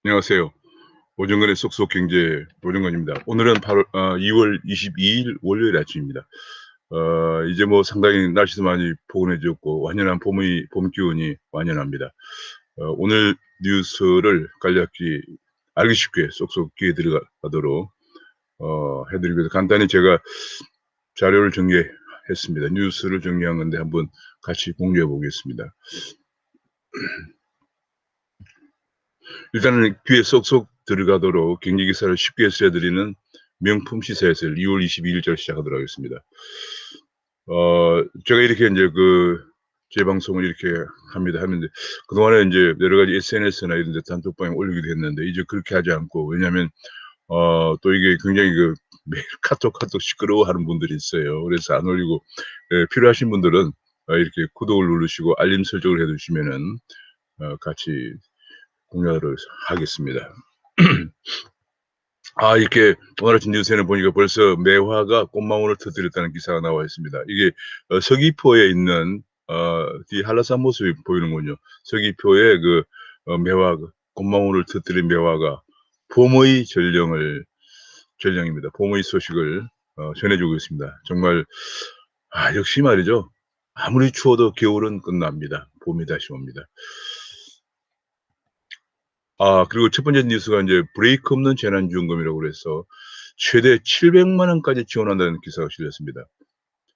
안녕하세요. 오정근의 쏙쏙 경제 오정근입니다. 오늘은 2월 22일 월요일 아침입니다. 이제 뭐 상당히 날씨도 많이 포근해졌고 완연한 봄 기운이 완연합니다. 오늘 뉴스를 간략히 알기 쉽게 쏙쏙 귀에 들어가도록 해드리기 위해서 간단히 제가 자료를 정리했습니다. 뉴스를 정리한 건데 한번 같이 공유해 보겠습니다. 일단은 귀에 쏙쏙 들어가도록 경제 기사를 쉽게 해드리는 명품 시사해설 2월 22일자로 시작하도록 하겠습니다. 제가 이렇게 이제 제 방송을 이렇게 하는데 그동안에 이제 여러 가지 SNS나 이런 데 단톡방에 올리기도 했는데 이제 그렇게 하지 않고, 왜냐하면 또 이게 굉장히 매일 카톡 시끄러워하는 분들이 있어요. 그래서 안 올리고, 필요하신 분들은 이렇게 구독을 누르시고 알림 설정을 해 두시면은 같이 공유하도록 하겠습니다. 이렇게 오늘 아침 뉴스에는 보니까 벌써 매화가 꽃망울을 터뜨렸다는 기사가 나와 있습니다. 이게 서귀포에 있는 뒤 한라산 모습이 보이는군요. 서귀포에 매화, 꽃망울을 터뜨린 매화가 봄의 전령입니다. 봄의 소식을 전해주고 있습니다. 정말 역시 말이죠. 아무리 추워도 겨울은 끝납니다. 봄이 다시 옵니다. 그리고 첫 번째 뉴스가 이제 브레이크 없는 재난지원금이라고 그래서 최대 700만 원까지 지원한다는 기사가 실렸습니다.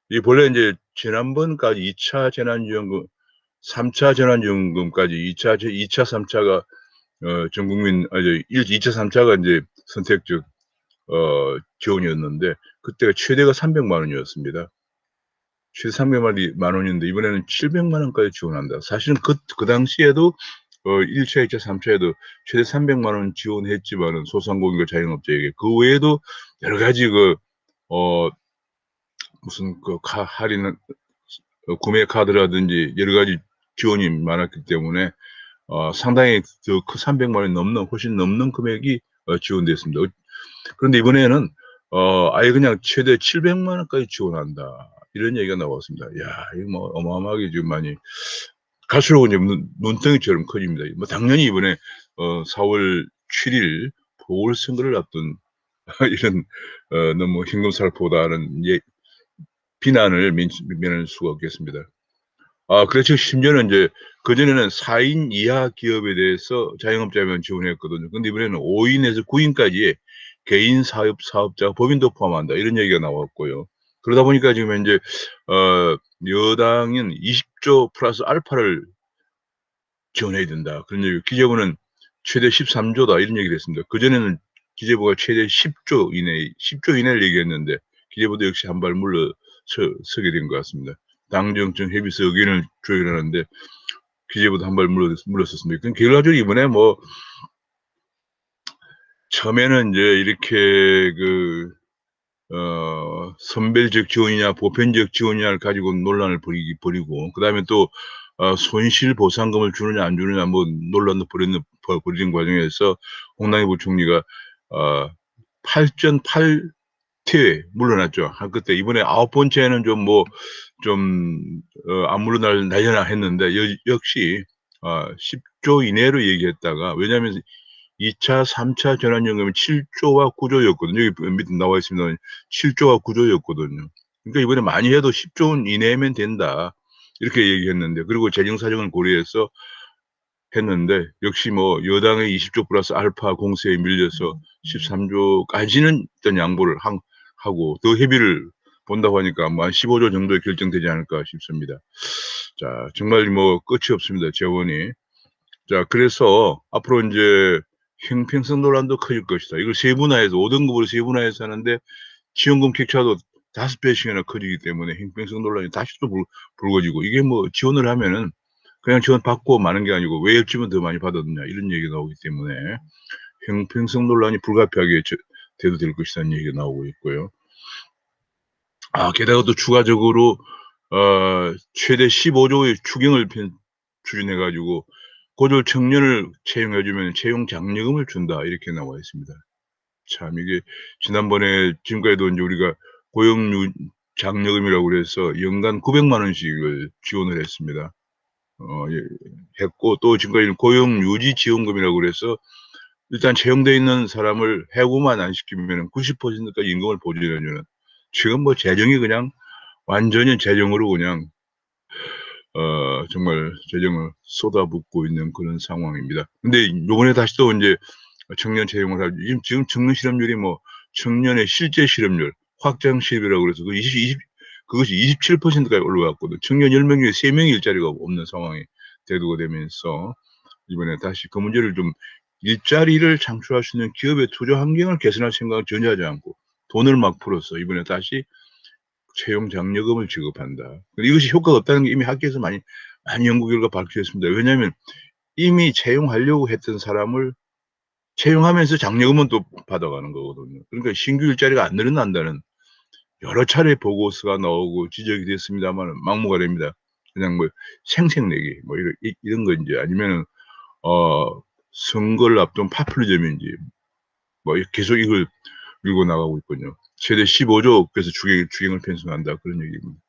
이 본래 이제 지난번까지 2차 재난지원금, 3차 재난지원금까지 2차, 3차가 전 국민, 2차, 3차가 이제 선택적 지원이었는데 그때가 최대가 300만 원이었습니다. 최대 300만 원인데 이번에는 700만 원까지 지원한다. 사실은 그 당시에도 1차, 2차, 3차에도 최대 300만 원 지원했지만은 소상공인과 자영업자에게 그 외에도 여러 가지 무슨 할인, 구매 카드라든지 여러 가지 지원이 많았기 때문에 상당히 더 300만 원이 훨씬 넘는 금액이 지원됐습니다. 그런데 이번에는 아예 그냥 최대 700만 원까지 지원한다, 이런 얘기가 나왔습니다. 야, 이거 뭐 어마어마하게 지금 많이 갈수록 이제 눈덩이처럼 커집니다. 뭐 당연히 이번에 4월 7일 보궐선거를 앞둔 이런 너무 현금 살포다는 비난을 면할 수가 없겠습니다. 그렇죠. 심지어는 이제 그전에는 4인 이하 기업에 대해서 자영업자만 지원했거든요. 근데 이번에는 5인에서 9인까지의 개인 사업자, 법인도 포함한다, 이런 얘기가 나왔고요. 그러다 보니까 지금 현재 여당은 20조 플러스 알파를 지원해야 된다, 그런 얘기. 기재부는 최대 13조다, 이런 얘기를 했습니다. 그전에는 기재부가 최대 10조 이내를 얘기했는데 기재부도 역시 한 발 물러서게 된 것 같습니다. 당정청 협의서 의견을 조율하는데 기재부도 한 발 물러섰습니다. 그럼 결과적으로 이번에 뭐 처음에는 이제 이렇게 선별적 지원이냐 보편적 지원이냐를 가지고 논란을 벌이고, 그다음에 또 손실 보상금을 주느냐 안 주느냐 뭐 논란도 벌이는 과정에서 홍남기 부총리가 8전8퇴 물러났죠. 그때 이번에 9번째는 안 물러나려나 했는데 역시 10조 이내로 얘기했다가, 왜냐하면 2차, 3차 재난지원금이 7조와 9조였거든요. 여기 밑에 나와 있습니다. 7조와 9조였거든요. 그러니까 이번에 많이 해도 10조 원 이내면 된다, 이렇게 얘기했는데, 그리고 재정 사정을 고려해서 했는데 역시 뭐 여당의 20조 플러스 알파 공세에 밀려서 13조까지는 일단 양보를 하고 더 협의를 본다고 하니까 뭐 한 15조 정도에 결정되지 않을까 싶습니다. 자, 정말 뭐 끝이 없습니다, 재원이. 자, 그래서 앞으로 이제 형평성 논란도 커질 것이다. 이걸 세분화해서 5등급으로 세분화해서 하는데 지원금 격차도 5배씩이나 커지기 때문에 형평성 논란이 다시 또 불거지고, 이게 뭐 지원을 하면은 그냥 지원 받고 마는 게 아니고 왜 였지면 더 많이 받았느냐, 이런 얘기가 나오기 때문에 형평성 논란이 불가피하게 대두될 것이라는 얘기가 나오고 있고요. 게다가 또 추가적으로 최대 15조의 추경을 추진해 가지고 고졸 청년을 채용해 주면 채용 장려금을 준다, 이렇게 나와 있습니다. 참 이게 지금까지도 이제 우리가 고용 장려금이라고 그래서 연간 900만 원씩을 지원을 했습니다. 했고, 또 지금까지는 고용 유지 지원금이라고 그래서 일단 채용돼 있는 사람을 해고만 안 시키면은 90%까지 임금을 보조해 주는, 지금 뭐 재정이 그냥 완전히 재정으로 그냥 정말 재정을 쏟아붓고 있는 그런 상황입니다. 근데 요번에 다시 또 인제 청년 채용을 할, 지금 청년 실업률이 뭐 청년의 실제 실업률 확정 실업이라고 그래서 그 20 그것이 27%까지 올라갔거든. 청년 10명 중에 3명이 일자리가 없는 상황이 대두가 되면서 이번에 다시 그 문제를 좀, 일자리를 창출할 수 있는 기업의 투자 환경을 개선할 생각을 전혀 하지 않고 돈을 막 풀어서 이번에 다시 채용 장려금을 지급한다. 근데 이것이 효과가 없다는 게 이미 학계에서 많이 연구 결과 밝혀졌습니다. 왜냐하면 이미 채용하려고 했던 사람을 채용하면서 장려금은 또 받아가는 거거든요. 그러니까 신규 일자리가 안 늘어난다는 여러 차례 보고서가 나오고 지적이 됐습니다마는 막무가내입니다. 그냥 뭐 생색내기 뭐 이런 건지, 아니면은 선거를 앞둔 파퓰리즘인지 뭐 계속 이걸 밀고 나가고 있거든요. 최대 15조 그래서 주경을 편성한다, 그런 얘기입니다.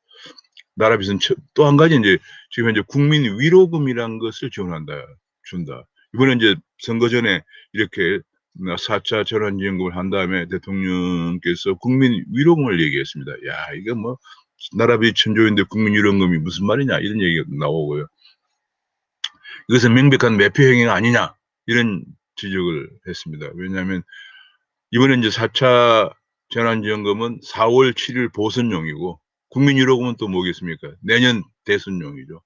나라 빚은 또 한 가지 인제 지금 현재 국민 위로금이란 것을 지원한다, 준다. 이번에 인제 선거 전에 이렇게 4차 전환지원금을 한 다음에 대통령께서 국민 위로금을 얘기했습니다. 야, 이거 뭐 나라 빚 1,000조인데 국민 위로금이 무슨 말이냐, 이런 얘기가 나오고요. 이것은 명백한 매표 행위가 아니냐, 이런 지적을 했습니다. 왜냐하면 이번에 인제 4차 전환지원금은 4월 7일 보선용이고 국민 위로금은 또 뭐겠습니까? 내년 대선용이죠.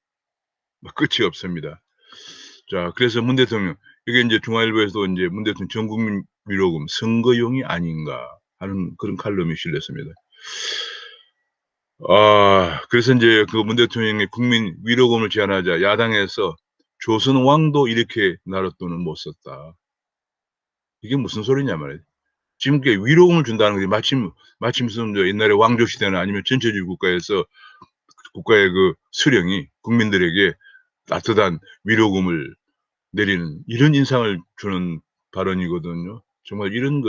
뭐 끝이 없습니다. 자, 그래서 문 대통령, 이게 인제 중앙일보에서도 인제 문 대통령 전국민 위로금 선거용이 아닌가 하는 그런 칼럼이 실렸습니다. 그래서 인제 그 문 대통령이 국민 위로금을 제안하자 야당에서 "조선 왕도 이렇게 나라 돈을 못 썼다." 이게 무슨 소리냐 말이에요. 지금 그게 위로금을 준다는 거지, 마침 무슨 저 옛날에 왕조 시대나 아니면 전체주의 국가에서 국가의 그 수령이 국민들에게 따뜻한 위로금을 내리는 이런 인상을 주는 발언이거든요. 정말 이런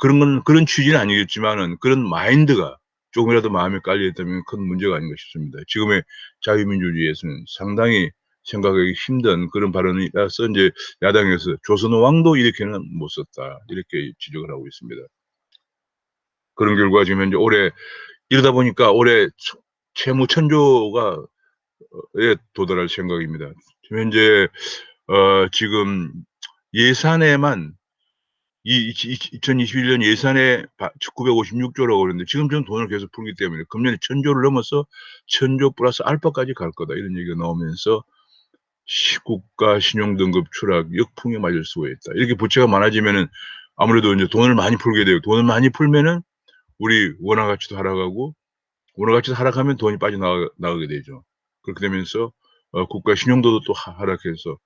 그런 건 그런 취지는 아니겠지만은 그런 마인드가 조금이라도 마음에 깔려 있다면 큰 문제가 아닌가 싶습니다. 지금의 자유민주주의에서는 상당히 생각하기 힘든 그런 발언이라서 인제 야당에서 "조선 왕도 이렇게는 못 썼다." 이렇게 지적을 하고 있습니다. 그런 결과 지금 현재 올해 이러다 보니까 올해 채무 1,000조가 에 도달할 생각입니다. 지금 현재 지금 예산에만 이 이치 이치 2021년 예산에 956 조라고 그랬는데 지금 전 돈을 계속 풀기 때문에 금년에 1,000조를 넘어서 1,000조 플러스 알파까지 갈 거다, 이런 얘기가 나오면서 국가 신용 등급 추락 역풍에 맞을 수가 있다. 이렇게 부채가 많아지면은 아무래도 인제 돈을 많이 풀게 되고, 돈을 많이 풀면은 우리 원화 가치도 하락하고, 원화 가치도 하락하면 돈이 빠져나가게 되죠. 그렇게 되면서 국가 신용도도 또 하락해서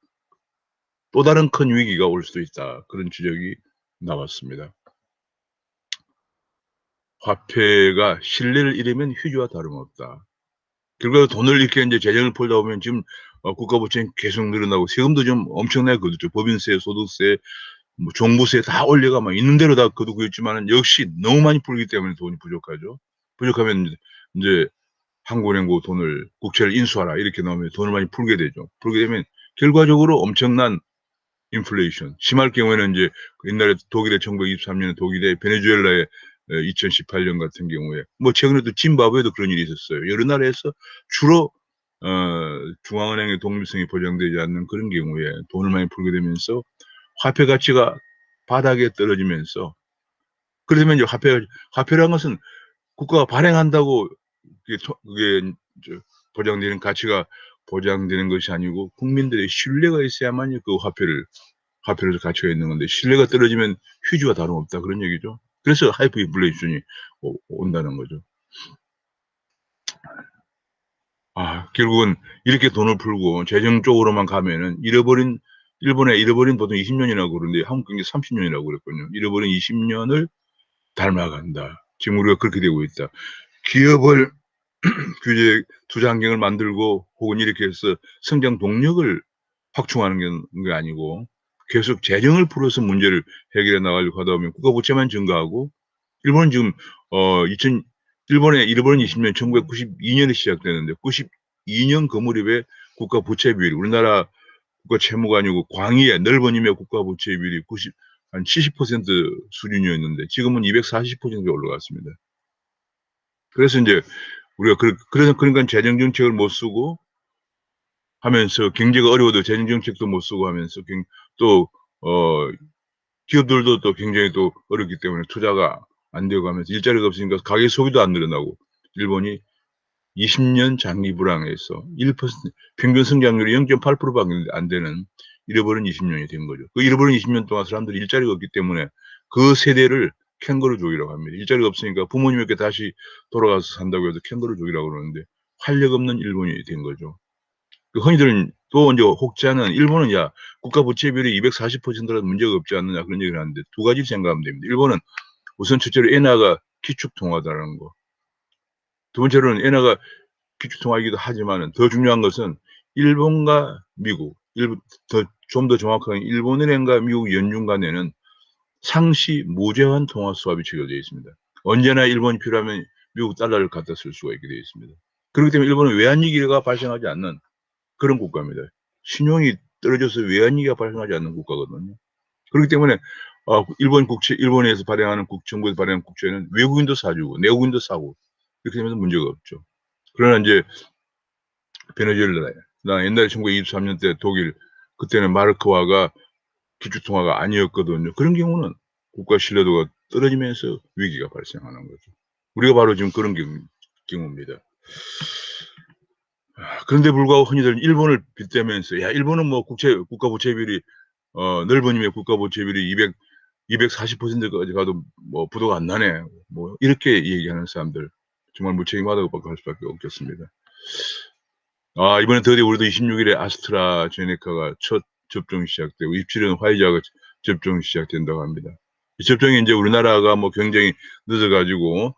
또 다른 큰 위기가 올 수도 있다, 그런 지적이 나왔습니다. 화폐가 신뢰를 잃으면 휴지와 다름없다. 결과적으로 돈을 이렇게 인제 재정을 풀다 보면 지금 국가 부채는 계속 늘어나고 세금도 좀 엄청나게 거두죠. 법인세, 소득세, 뭐 종부세 다 올려가 막 있는 대로 다 거두고 있지만은 역시 너무 많이 풀기 때문에 돈이 부족하죠. 부족하면 인제 "한국은행고 돈을 국채를 인수하라." 이렇게 나오면 돈을 많이 풀게 되죠. 풀게 되면 결과적으로 엄청난 인플레이션, 심할 경우에는 인제 그 옛날에 독일의 1923 년에 독일의 베네수엘라의 2018년 같은 경우에, 뭐 최근에도 짐바브웨도 그런 일이 있었어요. 여러 나라에서 주로 중앙은행의 독립성이 보장되지 않는 그런 경우에 돈을 많이 풀게 되면서 화폐 가치가 바닥에 떨어지면서, 그러면 이제 화폐라는 것은 국가가 발행한다고 그게 저 보장되는 가치가 보장되는 것이 아니고 국민들의 신뢰가 있어야만이 그 화폐로서 가치가 있는 건데, 신뢰가 떨어지면 휴지와 다름없다, 그런 얘기죠. 그래서 하이퍼 인플레이션이 온다는 거죠. 결국은 이렇게 돈을 풀고 재정 쪽으로만 가면은 일본의 잃어버린 보통 20 년이라고 그러는데 한국 경제 30 년이라고 그랬거든요. 잃어버린 20 년을 닮아간다. 지금 우리가 그렇게 되고 있다. 기업을 규제 투자 환경을 만들고 혹은 이렇게 해서 성장 동력을 확충하는 게 아니고 계속 재정을 풀어서 문제를 해결해 나가려고 하다 보면 국가 부채만 증가하고, 일본은 지금 어 2000 일본의 잃어버린 20년 1992 년에 시작되는데 92년 그 무렵에 국가 부채 비율이 우리나라 국가 채무관이고 광의의 넓은 힘의 국가 부채 비율이 한 70% 수준이었는데 지금은 240%에 올라갔습니다. 그래서 이제 우리가 그래서 그러니까 재정 정책을 못 쓰고 하면서 경제가 어려워도 재정 정책도 못 쓰고 하면서 또 기업들도 또 굉장히 또 어렵기 때문에 투자가 안 되고 하면서 일자리가 없으니까 가계 소비도 안 늘어나고 일본이 20년 장기 불황에서 1% 평균 성장률이 0.8%밖에 안 되는 잃어버린 20년이 된 거죠. 그 잃어버린 20년 동안 사람들이 일자리가 없기 때문에 그 세대를 캥거루족이라고 합니다. 일자리가 없으니까 부모님에게 다시 돌아가서 산다고 해서 캥거루족이라고 그러는데 활력 없는 일본이 된 거죠. 그 흔히들 또 이제 혹자는 일본은 야 국가 부채 비율이 240%라도 문제가 없지 않느냐 그런 얘기를 하는데 두 가지 생각하면 됩니다. 일본은 우선 첫째로 엔화가 기축통화다라는 거. 두 번째로는 엔화가 기축통화이기도 하지만은 더 중요한 것은 일본과 미국, 좀 더 정확하게 일본은행과 미국 연준 간에는 상시 무제한 통화 수합이 체결되어 있습니다. 언제나 일본이 필요하면 미국 달러를 갖다 쓸 수가 있게 되어 있습니다. 그렇기 때문에 일본은 외환위기가 발생하지 않는 그런 국가입니다. 신용이 떨어져서 외환위기가 발생하지 않는 국가거든요. 그렇기 때문에 일본에서 발행하는 정부에서 발행하는 국채는 외국인도 사주고 내국인도 사고 이렇게 되면서 문제가 없죠. 그러나 이제 베네수엘라, 옛날에 1923년 때 독일, 그때는 마르크화가 기축통화가 아니었거든요. 그런 경우는 국가 신뢰도가 떨어지면서 위기가 발생하는 거죠. 우리가 바로 지금 그런 경우입니다. 그런데 불구하고 흔히들 일본을 빗대면서 야 일본은 뭐 국가 부채 비율이 넓은 힘의 국가 부채 비율이 240%까지 가도 뭐 부도가 안 나네. 뭐 이렇게 얘기하는 사람들 정말 무책임하다고 할 수밖에 없겠습니다. 이번에 드디어 우리도 26일에 아스트라제네카가 첫 접종이 시작되고 27일은 화이자가 접종이 시작된다고 합니다. 이 접종이 인제 우리나라가 뭐 굉장히 늦어 가지고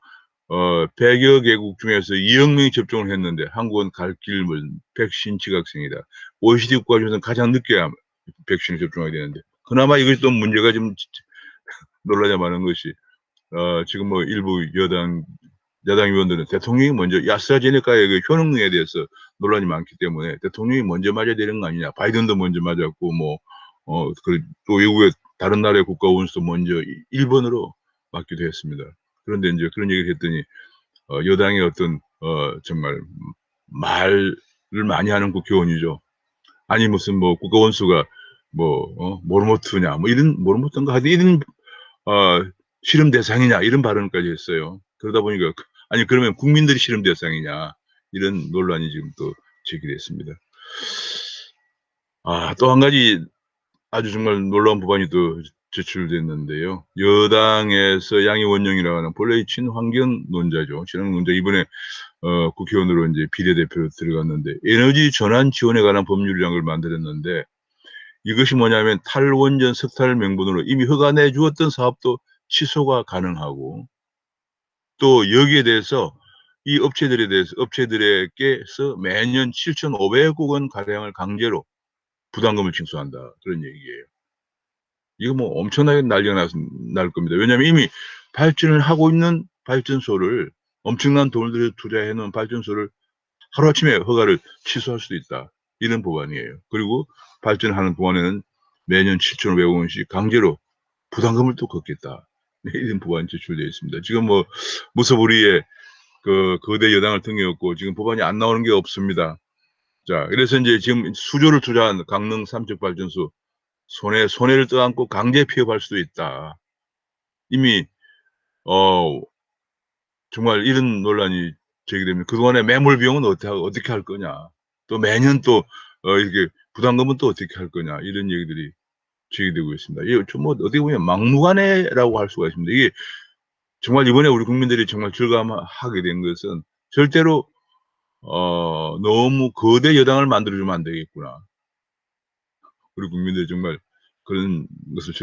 100여 개국 중에서 2억 명이 접종을 했는데 한국은 갈 길 먼 백신 지각생이다. OECD 국가 중에서는 가장 늦게 백신을 접종하게 되는데 그나마 이것이 또 문제가 좀 놀라자 마는 것이 지금 뭐 일부 야당 의원들은 대통령이 먼저 아스트라제네카의 그 효능에 대해서 논란이 많기 때문에 대통령이 먼저 맞아야 되는 거 아니냐. 바이든도 먼저 맞았고 뭐 또 외국의 다른 나라의 국가 원수도 먼저 1번으로 맞기도 했습니다. 그런데 인제 그런 얘기를 했더니 여당의 어떤 정말 말을 많이 하는 국회의원이죠. 아니 무슨 뭐 국가 원수가 뭐 모르모트냐 뭐 이런 모르모트인가 하여튼 이런 실험 대상이냐 이런 발언까지 했어요. 그러다 보니까 아니 그러면 국민들이 실험 대상이냐 이런 논란이 지금 또 제기됐습니다. 또 한 가지 아주 정말 놀라운 법안이 또 제출됐는데요. 여당에서 양희 원영이라고 하는 본래 친환경론자죠. 친환경론자 이번에 국회의원으로 인제 비례대표로 들어갔는데 에너지 전환 지원에 관한 법률이라는 걸 만들었는데 이것이 뭐냐면 탈원전 석탄을 명분으로 이미 허가 내 주었던 사업도 취소가 가능하고 또 여기에 대해서 이 업체들에게서 매년 7,500억 원 가량을 강제로 부담금을 징수한다. 그런 얘기예요. 이거 뭐 엄청나게 난리가 날 겁니다. 왜냐하면 이미 발전을 하고 있는 발전소를 엄청난 돈을 들여 투자해 놓은 발전소를 하루아침에 허가를 취소할 수도 있다. 이런 법안이에요. 그리고 발전하는 동안에는 매년 7,500억 원씩 강제로 부담금을 또 걷겠다. 이런 법안이 제출되어 있습니다. 지금 뭐 무소불위의 그 거대 여당을 등에업고 지금 법안이 안 나오는 게 없습니다. 자, 그래서 인제 지금 수조를 투자한 강릉 삼척 발전소 손해를 떠안고 강제 폐업할 수도 있다. 이미 어 정말 이런 논란이 제기되면 그동안의 매몰 비용은 어떻게 할 거냐. 또 매년 또 이렇게 부담금은 또 어떻게 할 거냐. 이런 얘기들이 제기되고 있습니다. 이게 좀 뭐 어떻게 보면 막무가내라고 할 수가 있습니다. 이게 정말 이번에 우리 국민들이 정말 절감하게 된 것은 절대로 '너무 거대 여당을 만들어 주면 안 되겠구나.' 우리 국민들이 정말 그런 것을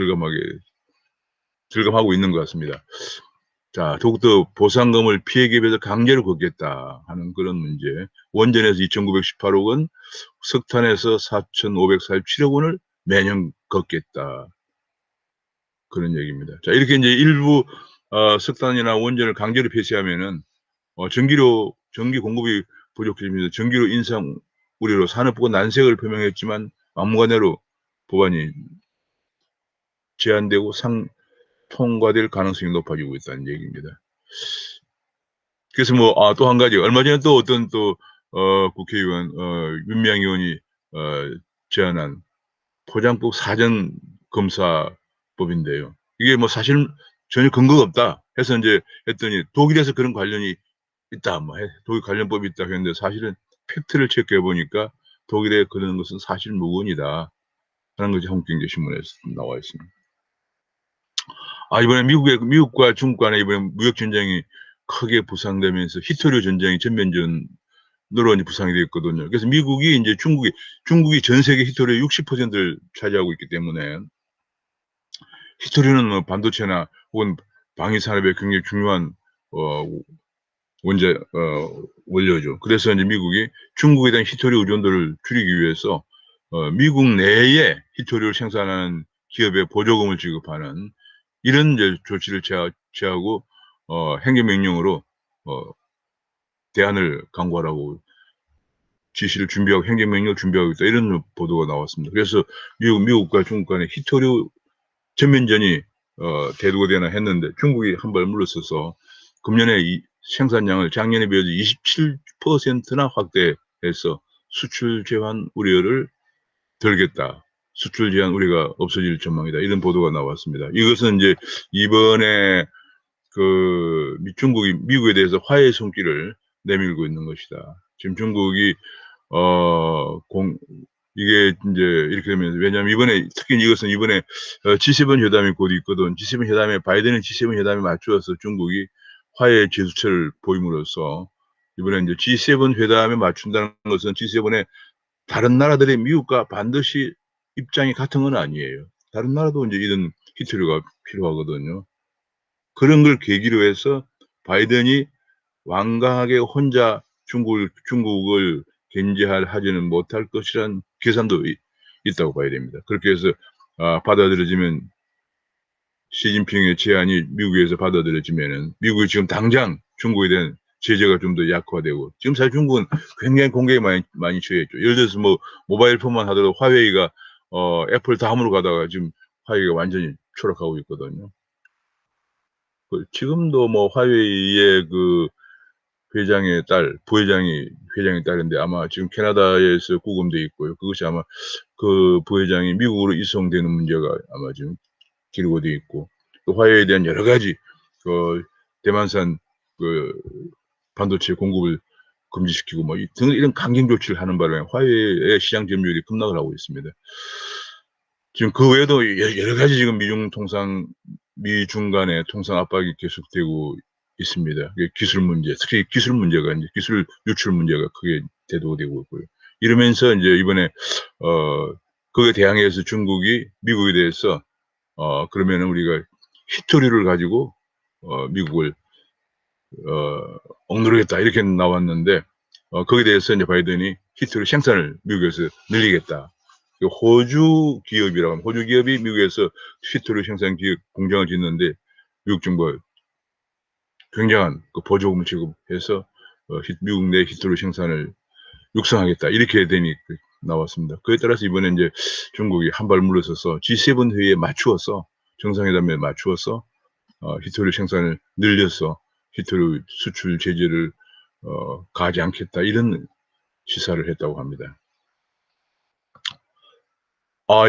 절감하고 있는 것 같습니다. 자, 더욱더 보상금을 피해 기업에서 강제로 걷겠다 하는 그런 문제. 원전에서 2,918억 원, 석탄에서 4,547억 원을 매년 걷겠다. 그런 얘기입니다. 자, 이렇게 인제 일부 석탄이나 원전을 강제로 폐쇄하면은 전기 공급이 부족해집니다. 전기료 인상 우려로 산업부가 난색을 표명했지만 막무가내로 법안이 제안되고 통과될 가능성이 높아지고 있다는 얘기입니다. 그래서 또 한 가지, 얼마 전에 또 어떤 국회의원, 윤미향 의원이, 제안한 포장법 사전 검사법인데요. 이게 사실 전혀 근거가 없다 해서 이제 했더니 독일에서 그런 관련이 있다, 독일 관련법이 있다 했는데 사실은 팩트를 체크해 보니까 독일에 그런 것은 사실 무근이다 하는 것이 한국경제신문에 나와 있습니다. 이번에 미국과 중국 간에 이번에 무역 전쟁이 크게 부상되면서 히토류 전쟁이 전면전으로 이제 부상이 됐거든요. 그래서 미국이 이제 중국이 전 세계 히토류의 60%를 차지하고 있기 때문에 히토류는 반도체나 혹은 방위 산업에 굉장히 중요한 원료죠. 그래서 이제 미국이 중국에 대한 히토류 의존도를 줄이기 위해서 미국 내에 히토류를 생산하는 기업에 보조금을 지급하는 이런 이제 조치를 취하고 행정명령으로 대안을 강구하라고 지시를 준비하고 행정명령을 준비하고 있다, 이런 보도가 나왔습니다. 그래서 미국과 중국 간의 히토류 전면전이 대두가 되나 했는데 중국이 한 발 물러서서 금년에 이 생산량을 작년에 비해서 27%나 확대해서 수출 제한 우려를 덜겠다. 수출 제한 우려가 없어질 전망이다. 이런 보도가 나왔습니다. 이것은 이제 이번에 중국이 미국에 대해서 화해의 손길을 내밀고 있는 것이다. 지금 중국이 이게 이제 이렇게 되면, 왜냐하면 이번에 특히 이것은 이번에 G7 회담이 곧 있거든. G7 회담에 바이든은 G7 회담에 맞추어서 중국이 화해 제스처를 보임으로써 이번에 이제 G7 회담에 맞춘다는 것은 G7의 다른 나라들의 미국과 반드시 입장이 같은 건 아니에요. 다른 나라도 이제 이런 히토류가 필요하거든요. 그런 걸 계기로 해서 바이든이 완강하게 혼자 중국을 견제하지는 못할 것이란 계산도 있다고 봐야 됩니다. 그렇게 해서 받아들여지면, 시진핑의 제안이 미국에서 받아들여지면은 미국이 지금 당장 중국에 대한 제재가 좀 더 약화되고, 지금 사실 중국은 굉장히 공격에 많이 처해 있죠. 예를 들어서 모바일 폰만 하더라도 화웨이가 애플 다음으로 가다가 지금 화웨이가 완전히 추락하고 있거든요. 지금도 화웨이의 회장의 딸, 부회장이 회장의 딸인데 아마 지금 캐나다에서 구금돼 있고요. 그것이 아마 그 부회장이 미국으로 이송되는 문제가 아마 지금 기록이 돼 있고, 또 화웨이에 대한 여러 가지 대만산 반도체 공급을 금지시키고 등 이런 강경 조치를 하는 바람에 화웨이의 시장 점유율이 급락을 하고 있습니다. 지금 그 외에도 여러 가지 지금 미중 간의 통상 압박이 계속되고 있습니다. 기술 문제, 특히 기술 문제가 이제 기술 유출 문제가 크게 대두가 되고 있고요. 이러면서 이제 이번에 그에 대항해서 중국이 미국에 대해서 그러면은 우리가 히토류를 가지고 미국을 억누르겠다, 이렇게 나왔는데 거기에 대해서 이제 바이든이 히토류 생산을 미국에서 늘리겠다. 호주 기업이라고 하면, 호주 기업이 미국에서 히토류 생산 공장을 짓는데 미국 정부가 굉장한 보조금을 지급해서 미국 내 히토류 생산을 육성하겠다, 이렇게 되니 나왔습니다. 그에 따라서 이번에 이제 중국이 한 발 물러서서 G7 회의에 맞추어서, 정상회담에 맞추어서 히토류 생산을 늘려서 히토류 수출 제재를 가하지 않겠다, 이런 시사를 했다고 합니다.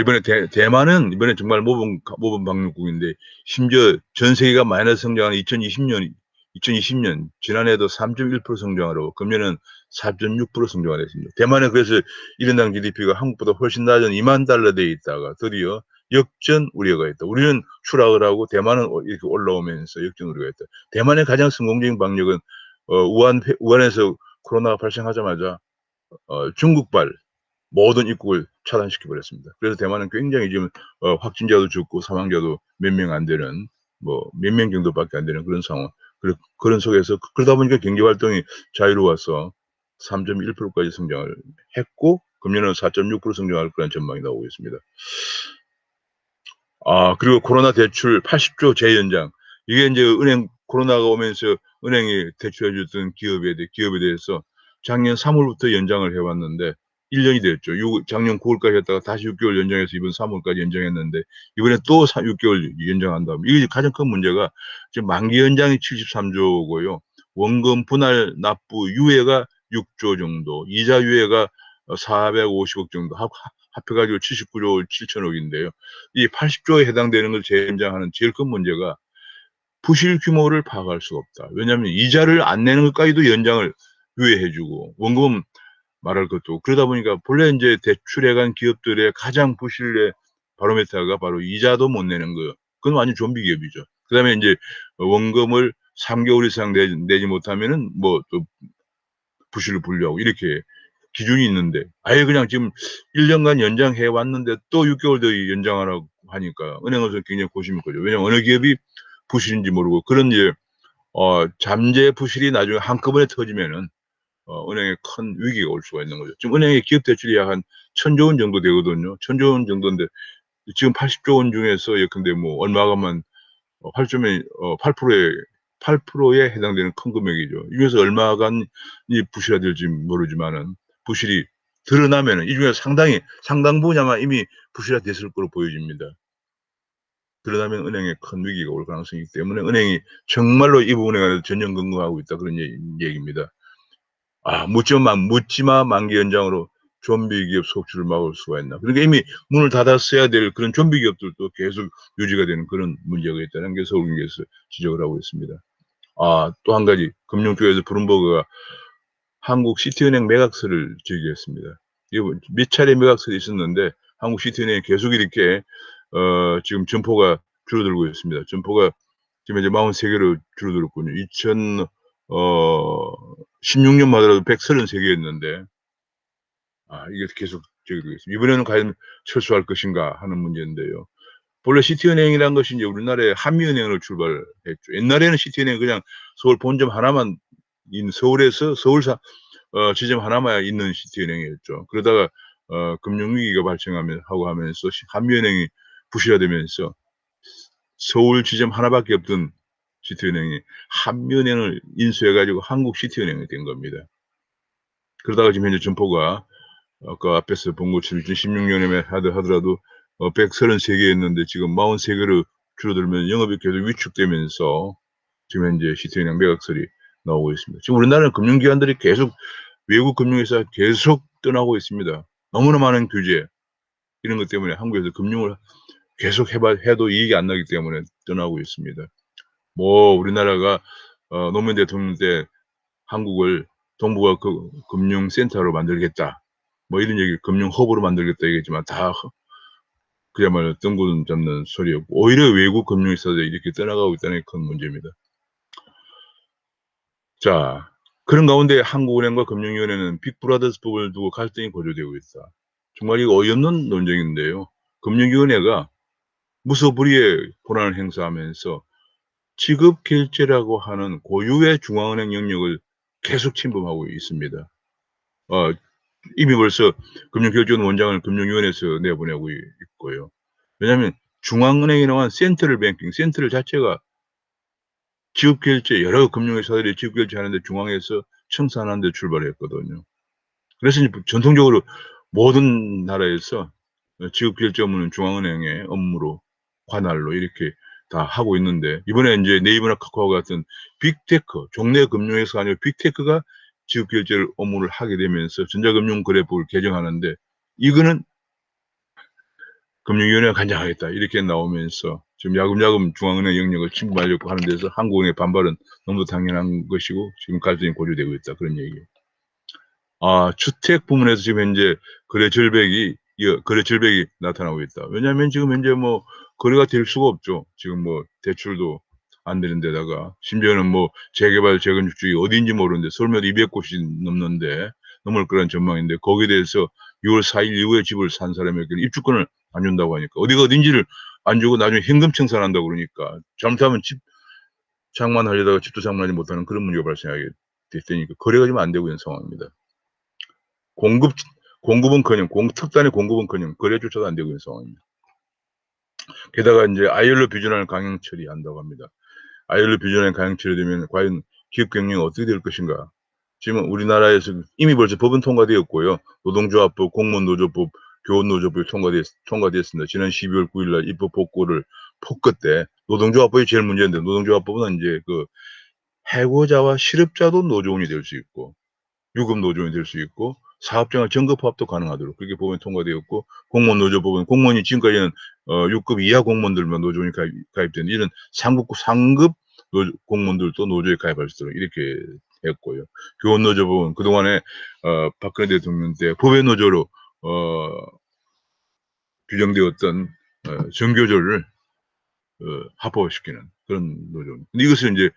이번에 대만은 이번에 정말 모범 방역국인데, 심지어 전 세계가 마이너스 성장하는 2020년 지난해도 3.1% 성장하고 금년은 4.6% 성장을 했습니다. 대만은 그래서 1인당 GDP가 한국보다 훨씬 낮은 $20,000대 있다가 드디어 역전 우려가 있다. 우리는 추락을 하고 대만은 이렇게 올라오면서 역전 우려가 있다. 대만의 가장 성공적인 방역은 우한에서 코로나가 발생하자마자 중국발 모든 입국을 차단시켜 버렸습니다. 그래서 대만은 굉장히 지금 확진자도 적고 사망자도 몇 명 안 되는, 몇 명 정도밖에 안 되는 그런 상황. 그런 속에서, 그러다 보니까 경제 활동이 자유로워서 3.1%까지 성장을 했고 금년은 4.6% 성장할 거라는 전망이 나오고 있습니다. 그리고 코로나 대출 80조 재연장. 이게 이제 코로나가 오면서 은행이 대출해 줬던 기업에 대해서 작년 3월부터 연장을 해 왔는데 1년이 됐죠. 작년 9월까지 했다가 다시 6개월 연장해서 이번 3월까지 연장했는데 이번에 또 6개월 연장한다. 이게 가장 큰 문제가 지금 만기 연장이 73조고요. 원금 분할 납부 유예가 6조 정도, 이자 유예가 450억 정도 합해가지고 79조 7천억인데요. 이 80조에 해당되는 걸 재연장하는 제일 큰 문제가 부실 규모를 파악할 수가 없다. 왜냐하면 이자를 안 내는 것까지도 연장을 유예해주고 원금 말할 것도 그러다 보니까 본래 이제 대출해간 기업들의 가장 부실의 바로메타가 바로 이자도 못 내는 거예요. 그건 완전 좀비 기업이죠. 그다음에 이제 원금을 3개월 이상 내지 못하면은 뭐 또 부실을 분류하고 이렇게 기준이 있는데 아예 그냥 지금 1년간 연장해 왔는데 또 6개월 더 연장하라고 하니까 은행에서 굉장히 고심일 거죠. 왜냐하면 어느 기업이 부실인지 모르고 그런 이제 잠재 부실이 나중에 한꺼번에 터지면은 은행에 큰 위기가 올 수가 있는 거죠. 지금 은행의 기업 대출이 약 한 1,000조 원 정도 되거든요. 1,000조 원 정도인데 지금 80조 원 중에서 예컨대 뭐 얼마가만 8조면 8%에 해당되는 큰 금액이죠. 이 중에서 얼마간이 부실화될지 모르지만은 부실이 드러나면은 이 중에 상당 부분이 아마 이미 부실화됐을 거로 보여집니다. 드러나면 은행에 큰 위기가 올 가능성이 있기 때문에 은행이 정말로 이 부분에 관해서 전전긍긍하고 있다 그런 얘기입니다. 묻지마 만기 연장으로 좀비 기업 속출을 막을 수가 있나. 그러니까 이미 문을 닫았어야 될 그런 좀비 기업들도 계속 유지가 되는 그런 문제가 있다는 게 서울경제에서 지적을 하고 있습니다. 또 한 가지 금융 쪽에서 브룸버그가 한국 시티은행 매각설을 제기했습니다. 이거 몇 차례 매각설이 있었는데 한국 시티은행이 계속 이렇게 지금 점포가 줄어들고 있습니다. 점포가 지금 이제 43개로 줄어들었군요. 16년만 하더라도 133개였는데 이게 계속 저기 있습니다. 이번에는 과연 철수할 것인가 하는 문제인데요. 본래 시티은행이란 것이 이제 우리나라의 한미은행으로 출발했죠. 옛날에는 시티은행 그냥 서울 본점 하나만 서울에서 지점 하나만 있는 시티은행이었죠. 그러다가 금융위기가 하면서 한미은행이 부실화되면서 서울 지점 하나밖에 없던 시티은행이 한미은행을 인수해가지고 한국시티은행이 된 겁니다. 그러다가 지금 현재 점포가 아까 앞에서 본 것처럼 2016년에 하더라도 133개였는데 지금 43개로 줄어들면 영업이 계속 위축되면서 지금 현재 시티은행 매각설이 나오고 있습니다. 지금 우리나라는 금융기관들이 계속 외국 금융회사 계속 떠나고 있습니다. 너무나 많은 규제 이런 것 때문에 한국에서 금융을 계속 해도 이익이 안 나기 때문에 떠나고 있습니다. 우리나라가 노무현 대통령 때 한국을 동북아 금융센터로 만들겠다. 이런 얘기, 금융 허브로 만들겠다 얘기했지만 다 그야말로 뜬구름 잡는 소리였고 오히려 외국 금융회사들이 이렇게 떠나가고 있다는 게 큰 문제입니다. 자, 그런 가운데 한국은행과 금융위원회는 빅브라더스법을 두고 갈등이 고조되고 있다. 정말 이거 어이없는 논쟁인데요. 금융위원회가 무소불위의 권한을 행사하면서 지급결제라고 하는 고유의 중앙은행 영역을 계속 침범하고 있습니다. 이미 벌써 금융결제원 원장을 금융위원회에서 내보내고 있고요. 왜냐하면 중앙은행이라고 하는 센트럴 뱅킹, 센트럴 자체가 지급결제, 여러 금융회사들이 지급결제하는데 중앙에서 청산하는 데 출발했거든요. 그래서 전통적으로 모든 나라에서 지급결제 업무는 중앙은행의 업무로 관할로 이렇게 다 하고 있는데 이번에 이제 네이버나 카카오 같은 빅테크, 종래 금융회사가 아니라 빅테크가 지급결제 업무를 하게 되면서 전자금융거래법을 개정하는데 이거는 금융위원회가 간장하겠다 이렇게 나오면서 지금 야금야금 중앙은행 영역을 침범하려고 하는 데서 한국은행의 반발은 너무 당연한 것이고 지금 갈등이 고조되고 있다 그런 얘기예요. 주택 부문에서 지금 현재 거래 절벽이 나타나고 있다. 왜냐하면 지금 현재 거래가 될 수가 없죠. 지금 대출도 안 되는 데다가 심지어는 재개발 재건축 중이 어디인지 모르는데 서울면 200곳이 넘는데 넘을 거란 전망인데 거기에 대해서 6월 4일 이후에 집을 산 사람에게는 입주권을 안 준다고 하니까 어디가 어딘지를 안 주고 나중에 현금 청산한다고 그러니까 잘못하면 집 장만하려다가 집도 장만하지 못하는 그런 문제가 발생하게 됐으니까 거래가 지금 안 되고 있는 상황입니다. 공급은커녕 특단의 공급은커녕 거래조차도 안 되고 있는 상황입니다. 게다가 이제 ILO 비준안을 강행 처리한다고 합니다. ILO 비준안이 강행 처리되면 과연 기업 경영이 어떻게 될 것인가? 지금 우리나라에서 이미 벌써 법은 통과되었고요. 노동조합법, 공무원노조법, 교원노조법이 통과됐습니다. 지난 12월 9일 날 입법 복구를 폭거 때 노동조합법이 제일 문제인데 노동조합법은 인제 그 해고자와 실업자도 노조원이 될 수 있고 유급 노조원이 될 수 있고 사업장을 전급 파업도 가능하도록 그렇게 법안이 통과되었고 공무원 노조법은 공무원이 지금까지는 6급 이하 공무원들만 노조원이 가입된 이런 상급 노조 공무원들도 노조에 가입할 수 있도록 이렇게 했고요. 교원 노조법은 그동안에 박근혜 대통령 때 법외 노조로 규정되었던 정교조를 합법화시키는 그런 노조입니다. 근데 이것을 인제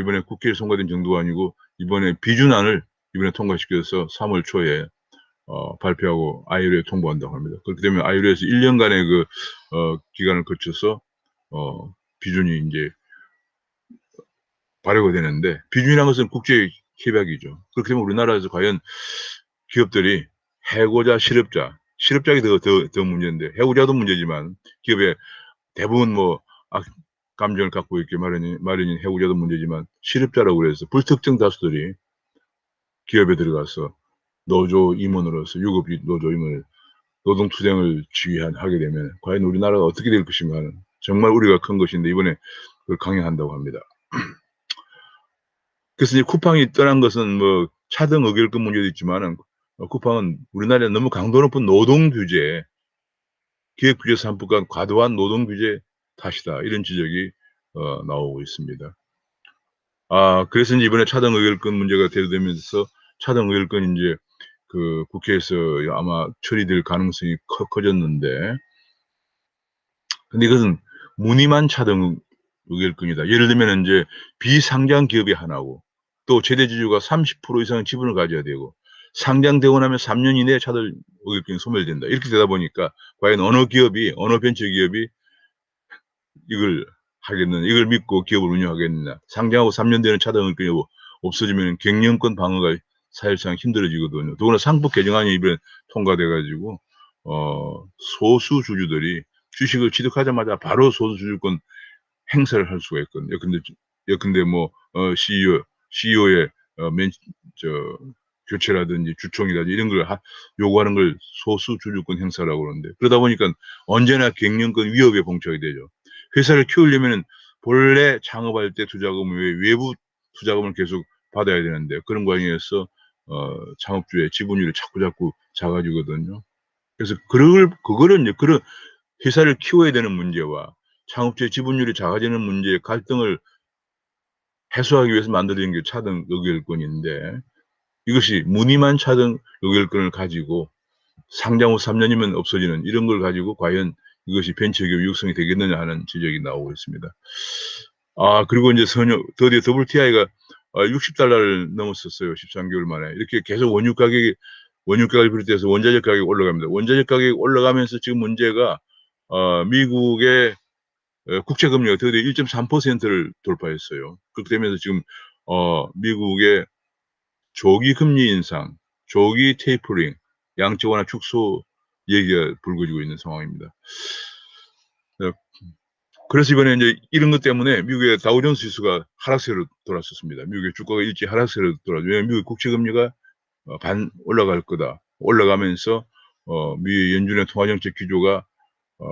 이번에 국회에 통과된 정도가 아니고 이번에 비준안을 이번에 통과시켜서 3월 초에 발표하고 ILO에 통보한다고 합니다. 그렇게 되면 ILO에서 1년간의 그 기간을 거쳐서 비준이 인제 발효가 되는데 비준이라는 것은 국제 협약이죠. 그렇게 되면 우리나라에서 과연 기업들이 해고자, 실업자가 더 문제인데 해고자도 문제지만 기업의 대부분 뭐 감정을 갖고 있기 마련인 해고자도 문제지만 실업자라고 그래서 불특정 다수들이 기업에 들어가서 노조 임원으로서 유급 노조 임원을 노동투쟁을 하게 되면 과연 우리나라가 어떻게 될 것인가 하는 정말 우려가 큰 것인데 이번에 그걸 강행한다고 합니다. 그래서 이제 쿠팡이 떠난 것은 뭐 차등 의결권 문제도 있지만은 쿠팡은 우리나라에 너무 강도 높은 노동 규제, 기업 규제 산업과 과도한 노동 규제 탓이다. 이런 지적이 나오고 있습니다. 그래서 인제 이번에 차등 의결권 문제가 대두되면서 차등 의결권이 인제 그 국회에서 아마 처리될 가능성이 커졌는데 근데 이것은 무늬만 차등 의결권이다. 예를 들면은 인제 비상장 기업이 하나고 또 최대 주주가 30% 이상의 지분을 가져야 되고 상장되고 나면 3년 이내에 차등 의결권이 소멸된다. 이렇게 되다 보니까 과연 어느 벤처기업이 이걸 이걸 믿고 기업을 운영하겠느냐. 상장하고 3년 되는 차등 의결권이 없어지면 경영권 방어가 사실상 힘들어지거든요. 더구나 상법 개정안이 이번에 통과돼 가지고 소수 주주들이 주식을 취득하자마자 바로 소수 주주권 행사를 할 수가 있거든요. 예컨대 뭐 CEO의 맨 저 교체라든지 주총이라든지 이런 걸 요구하는 걸 소수 주주권 행사라고 그러는데 그러다 보니까 언제나 경영권 위협에 봉착이 되죠. 회사를 키우려면은 본래 창업할 때 투자금 외에 외부 투자금을 계속 받아야 되는데 그런 과정에서 창업주의 지분율이 자꾸 작아지거든요. 그래서 그거를 인제 그런 회사를 키워야 되는 문제와 창업주의 지분율이 작아지는 문제의 갈등을 해소하기 위해서 만들어진 게 차등 의결권인데 이것이 무늬만 차등 의결권을 가지고 상장 후 3 년이면 없어지는 이런 걸 가지고 과연 이것이 벤처기업 육성이 되겠느냐 하는 지적이 나오고 있습니다. 그리고 인제 드디어 WTI가 $60를 넘었었어요, 13개월 만에. 이렇게 계속 원유 가격을 비롯해서 원자재 가격이 올라갑니다. 원자재 가격이 올라가면서 지금 문제가 미국의 국채 금리가 드디어 1.3%를 돌파했어요. 그렇게 되면서 지금 미국의 조기 금리 인상, 조기 테이퍼링, 양적 완화 축소 얘기가 불거지고 있는 상황입니다. 네. 그래서 이번에 인제 이런 것 때문에 미국의 다우존스 지수가 하락세로 돌았었습니다. 미국의 주가가 일제히 하락세로 왜냐면 미국 국채 금리가 반 올라갈 거다. 올라가면서 미 연준의 통화정책 기조가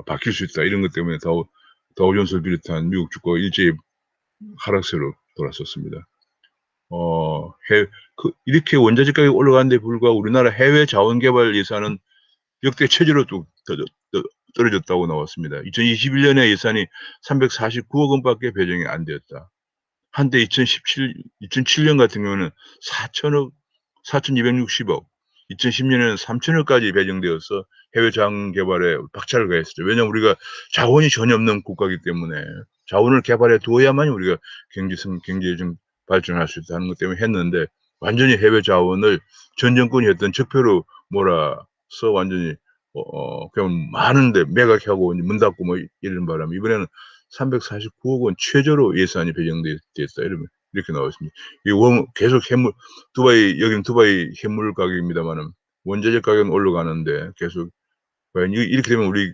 바뀔 수 있다. 이런 것 때문에 다우존스를 비롯한 미국 주가가 일제히 하락세로 돌았었습니다. 해 이렇게 원자재 가격이 올라가는데 불구하고 우리나라 해외 자원 개발 예산은 역대 최저로 또 떨어졌다고 나왔습니다. 2021년에 예산이 349억 원밖에 배정이 안 되었다. 한때 2007년 같은 경우는 4천억, 4,260억, 2010년에는 3천억까지 배정되어서 해외 자원 개발에 박차를 가했었죠. 왜냐하면 우리가 자원이 전혀 없는 국가이기 때문에 자원을 개발해 두어야만이 우리가 경제적 발전할 수 있다는 것 때문에 했는데 완전히 해외 자원을 전 정권이 했던 적폐로 몰아서 완전히 그냥 많은데 매각하고 문 닫고 뭐 이러는 바람에 이번에는 349억 원 최저로 예산이 됐다 이렇게 나와 있습니다. 이 계속 여기는 두바이 현물 가격입니다마는 원자재 가격은 올라가는데 계속 과연 이렇게 되면 우리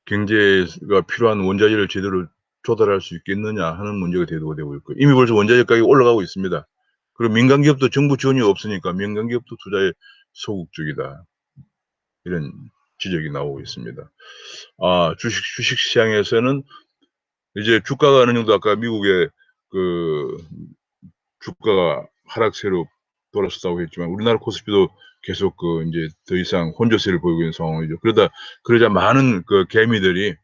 경제가 필요한 원자재를 제대로 조달할 수 있겠느냐 하는 문제가 대두가 되고 있고 이미 벌써 원자재 가격이 올라가고 있습니다. 그리고 민간 기업도 정부 지원이 없으니까 민간 기업도 투자에 소극적이다. 이런 지적이 나오고 있습니다. 주식 시장에서는 이제 주가가 어느 정도 아까 미국의 그 주가가 하락세로 돌아섰다고 했지만 우리나라 코스피도 계속 인제 더 이상 혼조세를 보이고 있는 상황이죠. 그러자 많은 개미들이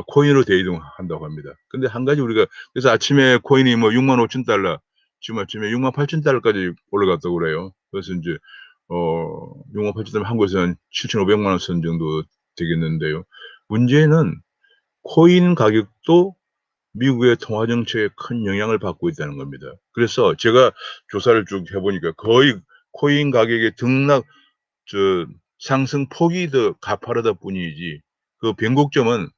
코인으로 대이동한다고 합니다. 근데 한 가지 우리가 그래서 아침에 코인이 뭐 $65,000 지금 아침에 $60,000까지 올라갔다고 그래요. 그래서 인제 $60,000 한국에서는 7,500만 원 선 정도 되겠는데요. 문제는 코인 가격도 미국의 통화 정책에 큰 영향을 받고 있다는 겁니다. 그래서 제가 조사를 쭉 해 보니까 거의 코인 가격의 상승폭이 더 가파르다 뿐이지 그 변곡점은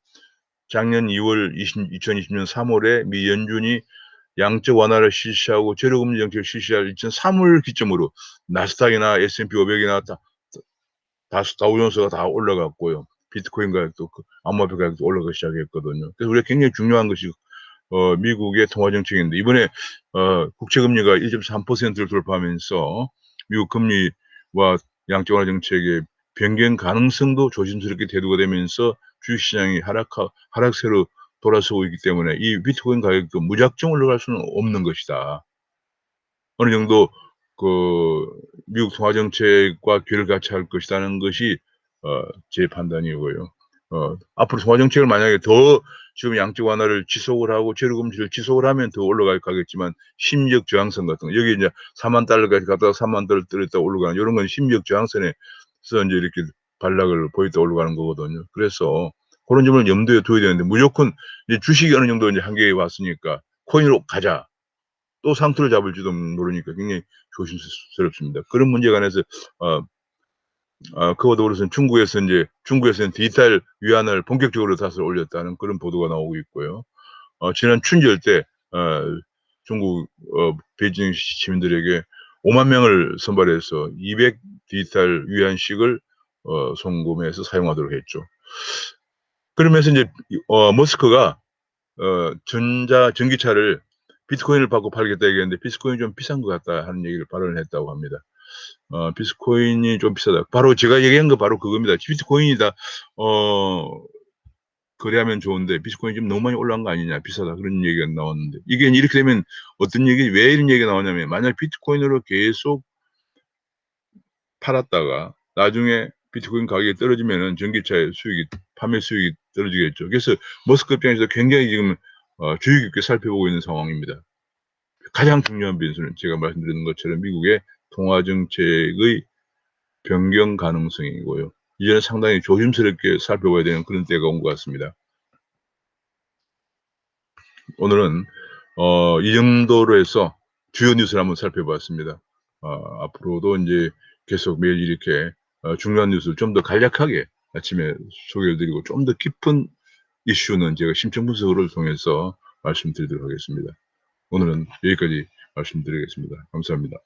작년 2월 2020년 3월에 미 연준이 양적 완화를 실시하고 제로금리 정책을 실시할 2003월 기점으로 나스닥이나 S&P 500이나 다우존스가 다 올라갔고요. 비트코인 가격도 암호화폐 가격도 올라가기 시작했거든요. 그래서 우리가 굉장히 중요한 것이 미국의 통화 정책인데 이번에 국채 금리가 1.3%를 돌파하면서 미국 금리와 양적 완화 정책의 변경 가능성도 조심스럽게 대두가 되면서 주식시장이 하락세로 돌아서고 있기 때문에 이 비트코인 가격도 무작정 올라갈 수는 없는 것이다. 어느 정도 미국 통화 정책과 궤를 같이 할 것이라는 것이 제 판단이고요. 앞으로 통화 정책을 만약에 더 지금 양적 완화를 지속을 하고 제로 금리를 지속을 하면 더 올라가겠지만 심리적 저항선 같은 거 여기 이제 $40,000까지 갔다가 $30,000 떨어졌다 올라가는 요런 건 심리적 저항선에서 인제 이렇게 반락을 보였다 올라가는 거거든요. 그래서 고런 점을 염두에 둬야 되는데 무조건 이제 주식이 어느 정도 이제 한계에 왔으니까 '코인으로 가자.' 또 상투를 잡을지도 모르니까 굉장히 조심스럽습니다. 그런 문제에 관해서 어 그와 더불어서 중국에서는 디지털 위안을 본격적으로 다소 올렸다는 그런 보도가 나오고 있고요. 지난 춘절 때 중국 베이징 시민들에게 50,000 명을 선발해서 200 디지털 위안씩을 송금해서 사용하도록 했죠. 그러면서 인제 머스크가 전기차를 비트코인을 받고 팔겠다 얘기했는데 "비트코인이 좀 비싼 것 같다." 하는 얘기를 발언을 했다고 합니다. "비트코인이 좀 비싸다." 바로 제가 얘기한 거 바로 그겁니다. "비트코인이 다 거래하면 좋은데 비트코인이 지금 너무 많이 올라간 거 아니냐. 비싸다." 그런 얘기가 나왔는데 이게 이렇게 되면 어떤 왜 이런 얘기가 나오냐면 만약 비트코인으로 계속 팔았다가 나중에 비트코인 가격이 떨어지면은 전기차의 판매 수익이 떨어지겠죠. 그래서 머스크 입장에서 굉장히 지금 주의 깊게 살펴보고 있는 상황입니다. 가장 중요한 변수는 제가 말씀드리는 것처럼 미국의 통화 정책의 변경 가능성이고요. 이제는 상당히 조심스럽게 살펴봐야 되는 그런 때가 온 것 같습니다. 오늘은 이 정도로 해서 주요 뉴스를 한번 살펴봤습니다. 앞으로도 인제 계속 매일 이렇게 중요한 뉴스를 좀 더 간략하게 아침에 소개를 드리고 좀 더 깊은 이슈는 제가 심층 분석을 통해서 말씀드리도록 하겠습니다. 오늘은 여기까지 말씀드리겠습니다. 감사합니다.